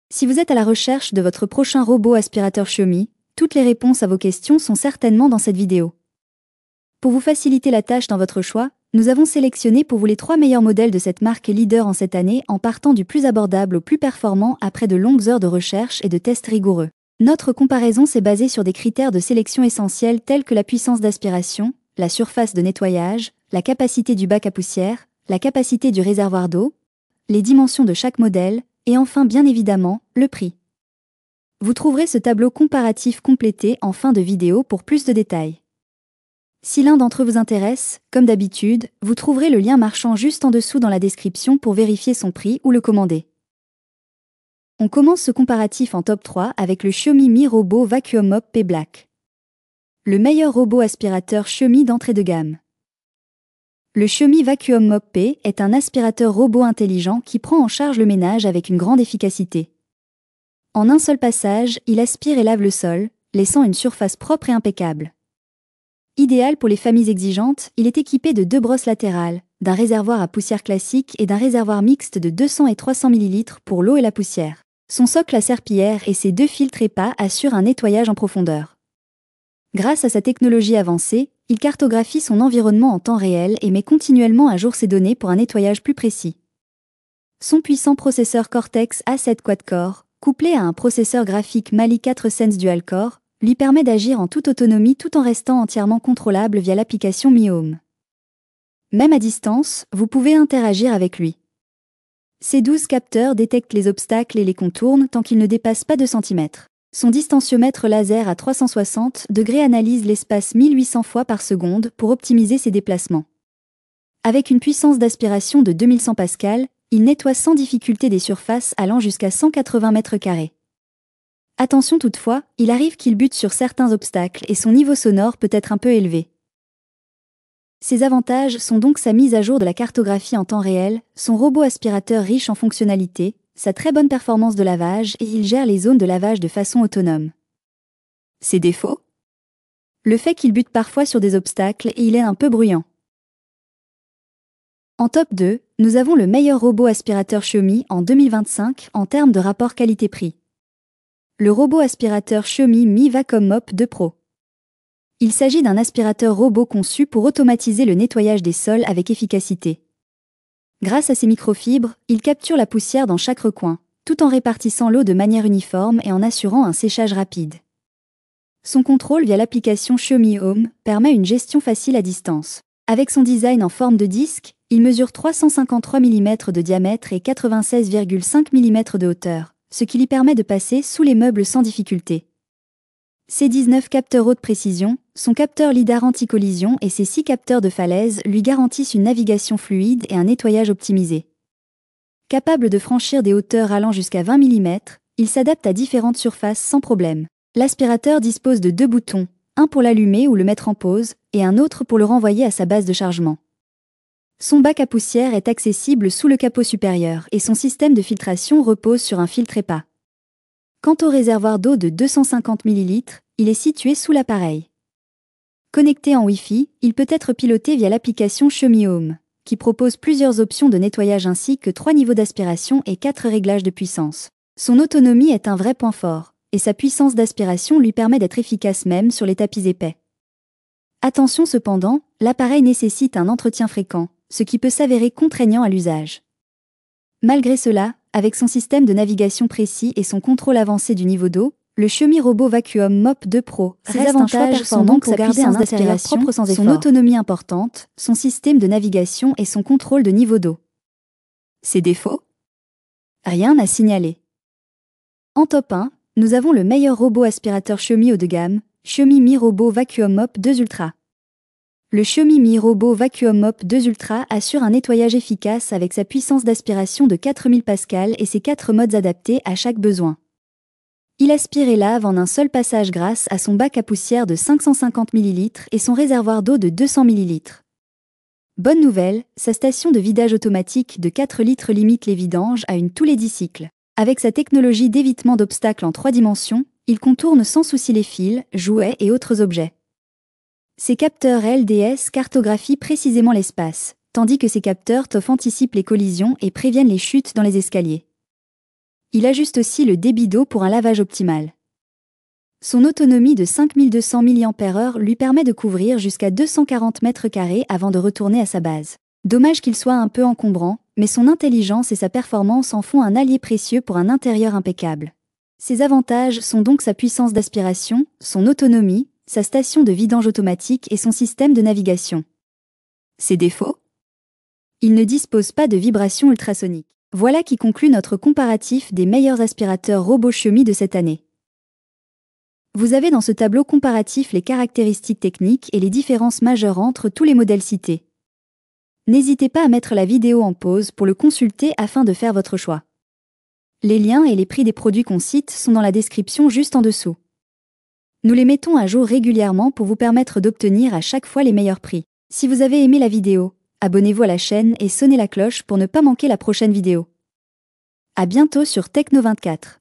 Si vous êtes à la recherche de votre prochain robot aspirateur Xiaomi, toutes les réponses à vos questions sont certainement dans cette vidéo. Pour vous faciliter la tâche dans votre choix, nous avons sélectionné pour vous les 3 meilleurs modèles de cette marque leader en cette année en partant du plus abordable au plus performant après de longues heures de recherche et de tests rigoureux. Notre comparaison s'est basée sur des critères de sélection essentiels tels que la puissance d'aspiration, la surface de nettoyage, la capacité du bac à poussière, la capacité du réservoir d'eau, les dimensions de chaque modèle, et enfin bien évidemment, le prix. Vous trouverez ce tableau comparatif complété en fin de vidéo pour plus de détails. Si l'un d'entre eux vous intéresse, comme d'habitude, vous trouverez le lien marchand juste en dessous dans la description pour vérifier son prix ou le commander. On commence ce comparatif en top 3 avec le Xiaomi Mi Robot Vacuum Mop P Black. Le meilleur robot aspirateur Xiaomi d'entrée de gamme. Le Xiaomi Vacuum Mop P est un aspirateur robot intelligent qui prend en charge le ménage avec une grande efficacité. En un seul passage, il aspire et lave le sol, laissant une surface propre et impeccable. Idéal pour les familles exigeantes, il est équipé de 2 brosses latérales, d'un réservoir à poussière classique et d'un réservoir mixte de 200 et 300 ml pour l'eau et la poussière. Son socle à serpillière et ses 2 filtres EPA assurent un nettoyage en profondeur. Grâce à sa technologie avancée, il cartographie son environnement en temps réel et met continuellement à jour ses données pour un nettoyage plus précis. Son puissant processeur Cortex A7 quad-core, couplé à un processeur graphique Mali 4 Sense dual-core, lui permet d'agir en toute autonomie tout en restant entièrement contrôlable via l'application Mi Home. Même à distance, vous pouvez interagir avec lui. Ses 12 capteurs détectent les obstacles et les contournent tant qu'ils ne dépassent pas 2 cm. Son distanciomètre laser à 360 degrés analyse l'espace 1800 fois par seconde pour optimiser ses déplacements. Avec une puissance d'aspiration de 2100 pascal, il nettoie sans difficulté des surfaces allant jusqu'à 180 mètres carrés. Attention toutefois, il arrive qu'il bute sur certains obstacles et son niveau sonore peut être un peu élevé. Ses avantages sont donc sa mise à jour de la cartographie en temps réel, son robot aspirateur riche en fonctionnalités, sa très bonne performance de lavage et il gère les zones de lavage de façon autonome. Ses défauts ? Le fait qu'il bute parfois sur des obstacles et il est un peu bruyant. En top 2, nous avons le meilleur robot aspirateur Xiaomi en 2025 en termes de rapport qualité-prix. Le robot aspirateur Xiaomi Mi Vacuum Mop 2 Pro. Il s'agit d'un aspirateur robot conçu pour automatiser le nettoyage des sols avec efficacité. Grâce à ses microfibres, il capture la poussière dans chaque recoin, tout en répartissant l'eau de manière uniforme et en assurant un séchage rapide. Son contrôle via l'application Xiaomi Home permet une gestion facile à distance. Avec son design en forme de disque, il mesure 353 mm de diamètre et 96,5 mm de hauteur, ce qui lui permet de passer sous les meubles sans difficulté. Ses 19 capteurs haute précision, son capteur lidar anti-collision et ses 6 capteurs de falaise lui garantissent une navigation fluide et un nettoyage optimisé. Capable de franchir des hauteurs allant jusqu'à 20 mm, il s'adapte à différentes surfaces sans problème. L'aspirateur dispose de 2 boutons, un pour l'allumer ou le mettre en pause, et un autre pour le renvoyer à sa base de chargement. Son bac à poussière est accessible sous le capot supérieur et son système de filtration repose sur un filtre EPA. Quant au réservoir d'eau de 250 ml, il est situé sous l'appareil. Connecté en Wi-Fi, il peut être piloté via l'application Xiaomi Home, qui propose plusieurs options de nettoyage ainsi que 3 niveaux d'aspiration et 4 réglages de puissance. Son autonomie est un vrai point fort, et sa puissance d'aspiration lui permet d'être efficace même sur les tapis épais. Attention cependant, l'appareil nécessite un entretien fréquent, ce qui peut s'avérer contraignant à l'usage. Malgré cela, avec son système de navigation précis et son contrôle avancé du niveau d'eau, le Xiaomi Robot Vacuum Mop 2 Pro reste un choix performant pour garder un intérieur propre sans effort, son autonomie importante, son système de navigation et son contrôle de niveau d'eau. Ses défauts ? Rien à signaler. En top 1, nous avons le meilleur robot aspirateur Xiaomi haut de gamme, Xiaomi Mi Robot Vacuum Mop 2 Ultra. Le Xiaomi Mi Robot Vacuum Mop 2 Ultra assure un nettoyage efficace avec sa puissance d'aspiration de 4000 pascal et ses 4 modes adaptés à chaque besoin. Il aspire et lave en un seul passage grâce à son bac à poussière de 550 ml et son réservoir d'eau de 200 ml. Bonne nouvelle, sa station de vidage automatique de 4 litres limite les vidanges à tous les 10 cycles. Avec sa technologie d'évitement d'obstacles en 3 dimensions, il contourne sans souci les fils, jouets et autres objets. Ses capteurs LDS cartographient précisément l'espace, tandis que ses capteurs TOF anticipent les collisions et préviennent les chutes dans les escaliers. Il ajuste aussi le débit d'eau pour un lavage optimal. Son autonomie de 5200 mAh lui permet de couvrir jusqu'à 240 mètres carrés avant de retourner à sa base. Dommage qu'il soit un peu encombrant, mais son intelligence et sa performance en font un allié précieux pour un intérieur impeccable. Ses avantages sont donc sa puissance d'aspiration, son autonomie, sa station de vidange automatique et son système de navigation. Ses défauts ? Il ne dispose pas de vibration ultrasonique. Voilà qui conclut notre comparatif des meilleurs aspirateurs robots Xiaomi de cette année. Vous avez dans ce tableau comparatif les caractéristiques techniques et les différences majeures entre tous les modèles cités. N'hésitez pas à mettre la vidéo en pause pour le consulter afin de faire votre choix. Les liens et les prix des produits qu'on cite sont dans la description juste en dessous. Nous les mettons à jour régulièrement pour vous permettre d'obtenir à chaque fois les meilleurs prix. Si vous avez aimé la vidéo, abonnez-vous à la chaîne et sonnez la cloche pour ne pas manquer la prochaine vidéo. À bientôt sur Techno24.